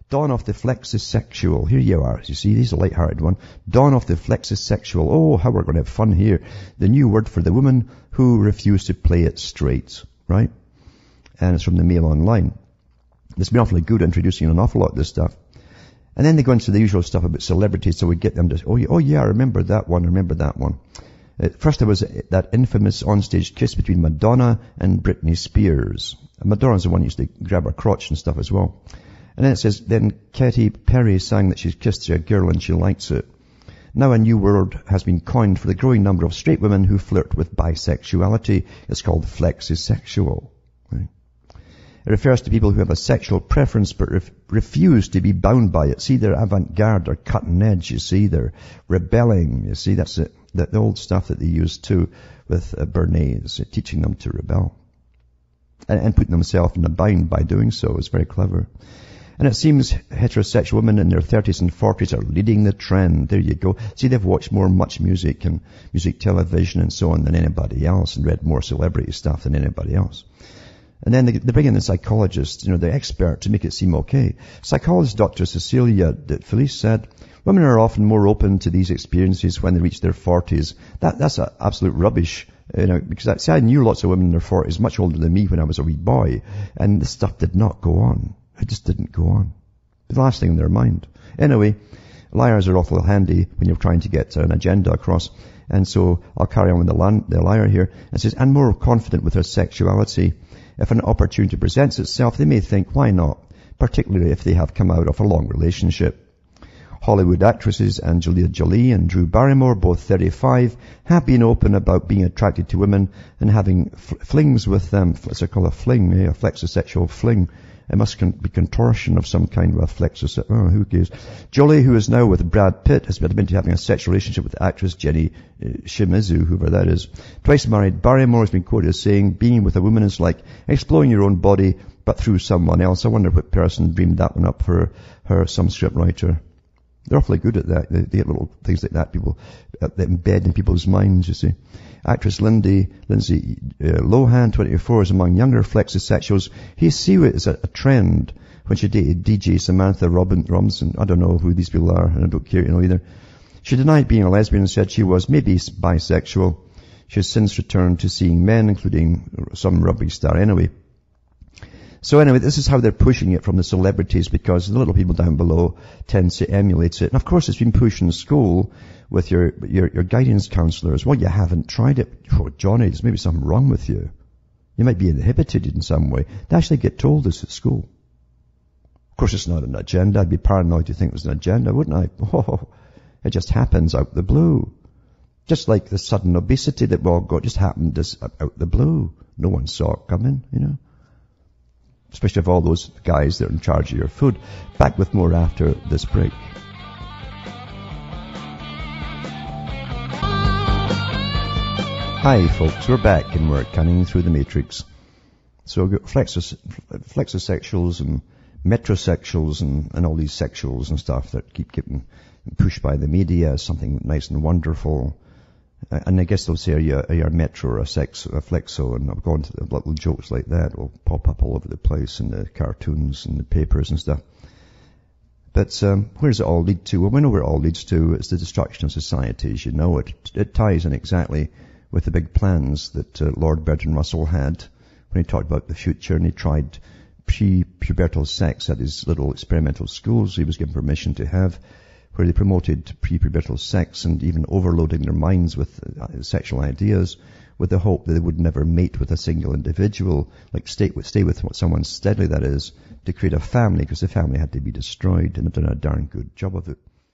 Dawn of the flexisexual. Here you are. You see, this is a light-hearted one. Dawn of the flexisexual. Oh, how we're going to have fun here. The new word for the woman who refused to play it straight, right? And it's from the Mail Online. It's been awfully good introducing an awful lot of this stuff. And then they go into the usual stuff about celebrities, so we get them to, oh yeah, I remember that one. First there was that infamous onstage kiss between Madonna and Britney Spears. Madonna's the one who used to grab her crotch and stuff as well. And then it says, then Katy Perry sang that she's kissed a girl and she likes it. Now a new word has been coined for the growing number of straight women who flirt with bisexuality. It's called flexisexual. Right? It refers to people who have a sexual preference but refuse to be bound by it. See, they're avant-garde, they're cutting edge, you see, they're rebelling, you see, that's it. The old stuff that they used too with Bernays, teaching them to rebel. And putting themselves in a bind by doing so is very clever. And it seems heterosexual women in their 30s and 40s are leading the trend. There you go. See, they've watched much music and music television and so on than anybody else and read more celebrity stuff than anybody else. And then they bring in the psychologist, the expert to make it seem okay. Psychologist Dr. Cecilia Felice said, women are often more open to these experiences when they reach their 40s. That's absolute rubbish. Because I knew lots of women in their 40s, much older than me when I was a wee boy, and the stuff did not go on. It just didn't go on. The last thing in their mind. Anyway, liars are awful handy when you're trying to get an agenda across. And so I'll carry on with the liar here. It says, and more confident with their sexuality. If an opportunity presents itself, they may think, why not? Particularly if they have come out of a long relationship. Hollywood actresses Angelina Jolie and Drew Barrymore, both 35, have been open about being attracted to women and having flings with them. What's it called? A fling, a flexisexual fling. It must be contortion of some kind with a flexisexual. Who cares? Jolie, who is now with Brad Pitt, has been having a sexual relationship with actress Jenny Shimizu, whoever that is. Twice married, Barrymore has been quoted as saying, being with a woman is like exploring your own body, but through someone else. I wonder what person dreamed that one up for her, some scriptwriter. They're awfully good at that. They get little things like that, people, that embed in people's minds, you see. Actress Lindsay Lohan, 24, is among younger flexisexuals. He see it as a trend when she dated DJ Samantha Robinson. I don't know who these people are, and I don't care to know either. She denied being a lesbian and said she was maybe bisexual. She has since returned to seeing men, including some rugby star anyway. So anyway, this is how they're pushing it from the celebrities, because the little people down below tend to emulate it. And of course it's been pushed in school with your guidance counselors. Well, you haven't tried it. Oh, Johnny, there's maybe something wrong with you. You might be inhibited in some way. They actually get told this at school. Of course it's not an agenda. I'd be paranoid to think it was an agenda, wouldn't I? Oh, it just happens out the blue. Just like the sudden obesity that we all got just happened out the blue. No one saw it coming, Especially of all those guys that are in charge of your food. Back with more after this break. Hi folks, we're back and we're cutting through the matrix. So we've got flexisexuals and metrosexuals and all these sexuals and stuff that keep getting pushed by the media as something nice and wonderful. And I guess they'll say, are you a metro or a flexo? And I've gone to little jokes like that will pop up all over the place in the cartoons and the papers and stuff. But where does it all lead to? Well, we know where it all leads to. It's the destruction of society, as you know. It ties in exactly with the big plans that Lord Bertrand Russell had when he talked about the future, and he tried pre-pubertal sex at his little experimental schools he was given permission to have, where they promoted pre-pubertal sex and even overloading their minds with sexual ideas with the hope that they would never mate with a single individual, like stay with someone steadily, that is, to create a family, because the family had to be destroyed, and they've done a darn good job of it.